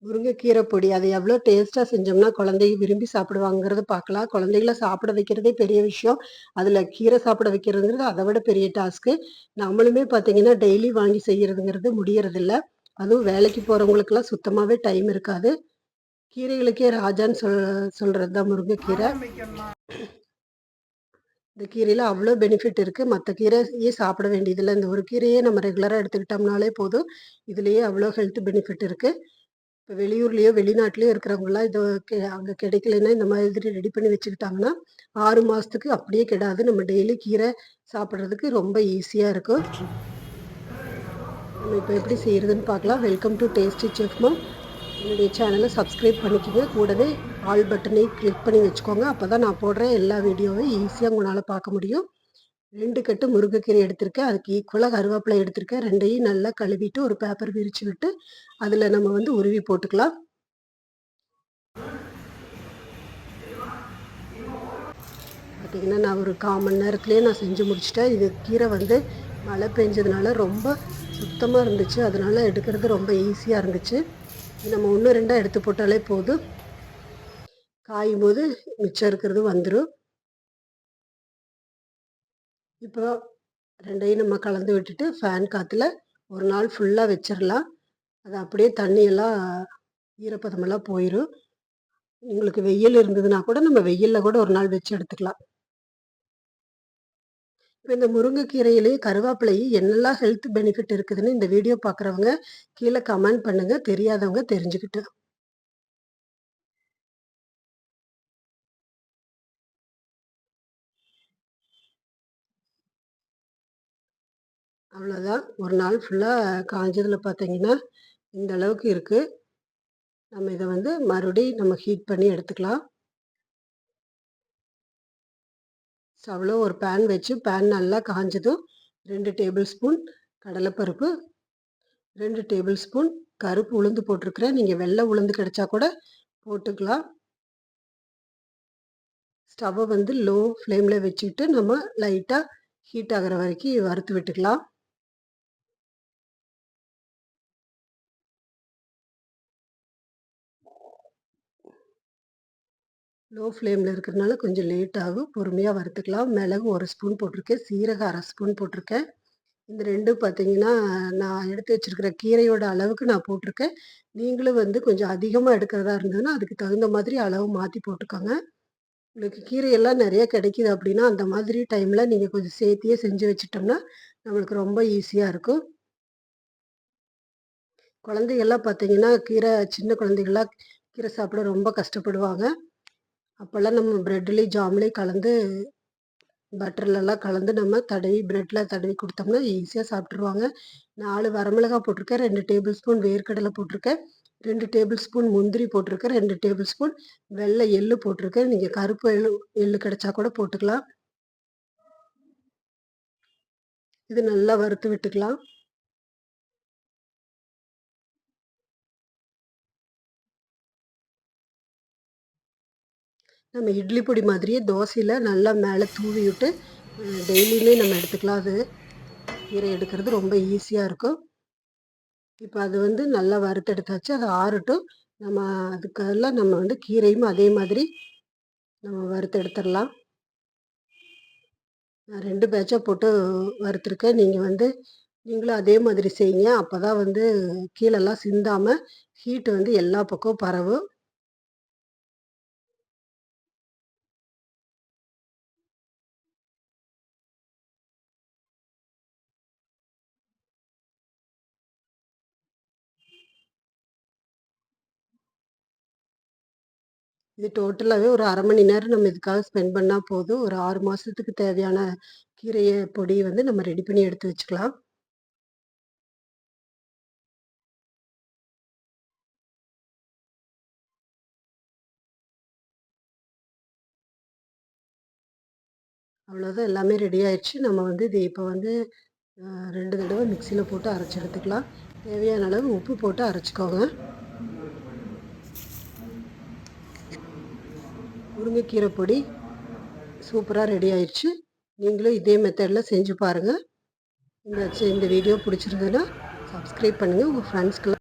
முருங்கைக்கீரை பொடி அதை எவ்வளோ டேஸ்ட்டாக செஞ்சோம்னா குழந்தைங்க விரும்பி சாப்பிடுவாங்கிறத பார்க்கலாம். குழந்தைகள சாப்பிட வைக்கிறதே பெரிய விஷயம். அதில் கீரை சாப்பிட வைக்கிறதுங்கிறது அதை விட பெரிய டாஸ்க்கு. நம்மளுமே பார்த்தீங்கன்னா டெய்லி வாங்கி செய்கிறதுங்கிறது முடியறதில்ல. அதுவும் வேலைக்கு போகிறவங்களுக்கெல்லாம் சுத்தமாகவே டைம் இருக்காது. கீரைகளுக்கே ராஜான்னு சொல்கிறது தான் முருங்கைக்கீரை. இந்த கீரையில அவ்வளோ பெனிஃபிட் இருக்கு. மத்த கீரையே சாப்பிட வேண்டியதில்ல. இந்த ஒரு கீரையே நம்ம ரெகுலரா எடுத்துக்கிட்டோம்னாலே போதும். இதுலயே அவ்வளோ ஹெல்த் பெனிஃபிட் இருக்கு. இப்ப வெளியூர்லயோ, வெளிநாட்டிலயோ இருக்கிறவங்கலாம் இது அங்க கிடைக்கலைன்னா, இந்த மாதிரி ரெடி பண்ணி வச்சுக்கிட்டாங்கன்னா, 6 மாசத்துக்கு அப்படியே கெடாது. நம்ம டெய்லி கீரை சாப்பிடுறதுக்கு ரொம்ப ஈஸியா இருக்கும். நம்ம இப்ப எப்படி செய்றதுன்னு பார்க்கலாம். வெல்கம் டு டேஸ்டி செஃப் மாம். என்னுடைய சேனலை சப்ஸ்கிரைப் பண்ணிக்கங்க. கூடவே ஆல் பட்டனையும் கிளிக் பண்ணி வச்சுக்கோங்க. அப்பதான் நான் போடுற எல்லா வீடியோவையும் ஈஸியா உங்களால பார்க்க முடியும். 2 கட்டு முருங்கைக்கீரை எடுத்திருக்கேன். அதுக்கு ஈக்குவலா கருவேப்பிலை எடுத்திருக்கேன். 2யும் நல்லா கழுவிட்டு ஒரு பேப்பர் விரிச்சு விட்டு, அதில நம்ம வந்து உருவி போட்டுக்கலாம். பார்த்தீங்கன்னா, நான் ஒரு 1/4 மணி நேரத்திலேயே நான் செஞ்சு முடிச்சுட்டேன். இது கீரை வந்து மழை பெஞ்சதுனால ரொம்ப சுத்தமா இருந்துச்சு. அதனால எடுக்கிறது ரொம்ப ஈஸியா இருந்துச்சு. இது நம்ம 1, 2ஆ எடுத்து போட்டாலே போதும். காயும்போது மிச்சம் இருக்கிறது வந்துரும். இப்போ 2யும் நம்ம கலந்து விட்டுட்டு, ஃபேன் காத்துல ஒரு நாள் ஃபுல்லா வச்சிரலாம். அது அப்படியே தண்ணியெல்லாம் ஈரப்பதமெல்லாம் போயிரும். உங்களுக்கு வெயில் இருந்ததுன்னா கூட நம்ம வெயில்ல கூட ஒரு நாள் வச்சு எடுத்துக்கலாம். இப்ப இந்த முருங்கைக்கீரையிலேயே கருவேப்பிலையும் என்னெல்லாம் ஹெல்த் பெனிஃபிட் இருக்குதுன்னு இந்த வீடியோ பார்க்குறவங்க கீழ கமெண்ட் பண்ணுங்க. தெரியாதவங்க தெரிஞ்சுக்கிட்டு. அவ்வளோதான். ஒரு நாள் ஃபுல்லா காஞ்சதுல பார்த்தீங்கன்னா, இந்த அளவுக்கு இருக்கு. நம்ம இத வந்து மறுபடியும் நம்ம ஹீட் பண்ணி எடுத்துக்கலாம். ஸ்டவ்ல ஒரு பேன் வச்சு, பேன் நல்லா காஞ்சதும் 2 டேபிள் ஸ்பூன் கடலைப்பருப்பு, 2 டேபிள் ஸ்பூன் கருப்பு உளுந்து போட்டிருக்கிறேன். நீங்க வெள்ளை உளுந்து கிடைச்சா கூட போட்டுக்கலாம். ஸ்டவ்வ வந்து லோ ஃப்ளேம்ல வச்சுட்டு நம்ம லைட்டா ஹீட் ஆகுற வரைக்கும் வறுத்து விட்டுக்கலாம். லோ ஃப்ளேம்ல இருக்கிறதுனால கொஞ்சம் லேட் ஆகும். பொறுமையா வறுத்துக்கலாம். மிளகு 1 ஸ்பூன் போட்டிருக்கேன். சீரகம் 1/2 ஸ்பூன் போட்டிருக்கேன். இந்த 2ம் பார்த்தீங்கன்னா, நான் எடுத்து வச்சிருக்கிற கீரையோட அளவுக்கு நான் போட்டிருக்கேன். நீங்களும் வந்து கொஞ்சம் அதிகமா எடுக்கிறதா இருந்ததுன்னா, அதுக்கு தகுந்த மாதிரி அளவு மாத்தி போட்டுக்கோங்க. உங்களுக்கு கீரையெல்லாம் நெறைய கிடைக்குது அப்படின்னா, அந்த மாதிரி டைம்ல நீங்க கொஞ்சம் சேர்த்தியே செஞ்சு வச்சுட்டோம்னா, நம்மளுக்கு ரொம்ப ஈஸியா இருக்கும். குழந்தைகள்லாம் பார்த்தீங்கன்னா, சின்ன குழந்தைகள்லாம் கீரை சாப்பிட ரொம்ப கஷ்டப்படுவாங்க. அப்போலாம் நம்ம பிரெட்லயும், ஜாம்லயும் கலந்து பட்டர்லலாம் கலந்து நம்ம தடவி பிரெட்ல தடவி குடுத்தோம்னா, ஈஸியா சாப்பிட்டுருவாங்க. 4 வரமிளகா போட்டிருக்கேன். 2 டேபிள் ஸ்பூன் வேர்க்கடலை போட்டிருக்கேன். 2 டேபிள் ஸ்பூன் முந்திரி போட்டிருக்கேன். 2 டேபிள் ஸ்பூன் வெள்ளை எள்ளு போட்டிருக்கேன். நீங்க கருப்பு எள்ளு கிடைச்சா கூட போட்டுக்கலாம். இது நல்லா வறுத்து விட்டுக்கலாம். நம்ம இட்லி பொடி மாதிரியே தோசையில நல்லா மேல தூவி விட்டு, டெய்லியுமே நம்ம எடுத்துக்கலாம். அது கீரை எடுக்கிறது ரொம்ப ஈஸியா இருக்கும். இப்ப அது வந்து நல்லா வறுத்தெடுத்தாச்சு. அது ஆறட்டும். நம்ம அதுக்கெல்லாம் நம்ம வந்து கீரையும் அதே மாதிரி நம்ம வறுத்து எடுத்துறலாம். நான் 2 பேட்சா போட்டு வறுத்துருக்கேன். நீங்களும் அதே மாதிரி செய்யுங்க. அப்பதான் வந்து கீழலாம் சிந்தாம ஹீட் வந்து எல்லா பக்கமும் பரவும். இது டோட்டலாவே ஒரு 1/2 மணி நேரம் நம்ம இதுக்காக ஸ்பெண்ட் பண்ணா போதும். ஒரு 6 மாசத்துக்கு தேவையான பொடி வந்து நம்ம ரெடி பண்ணி எடுத்து வச்சுக்கலாம். அவ்வளோதான் எல்லாமே ரெடி ஆயிடுச்சு. நம்ம வந்து இது இப்ப வந்து 2 தடவ மிக்ஸியில போட்டு அரைச்சு எடுத்துக்கலாம். தேவையான அளவு உப்பு போட்டு அரைச்சுக்கோங்க. முருங்கைக்கீரை பொடி சூப்பரா ரெடி ஆயிடுச்சு. நீங்களும் இதே மெத்தட்ல செஞ்சு பாருங்க. இந்த வீடியோ பிடிச்சிருந்ததுன்னா, சப்ஸ்கிரைப் பண்ணுங்க. உங்க ஃப்ரெண்ட்ஸ்க்குலாம்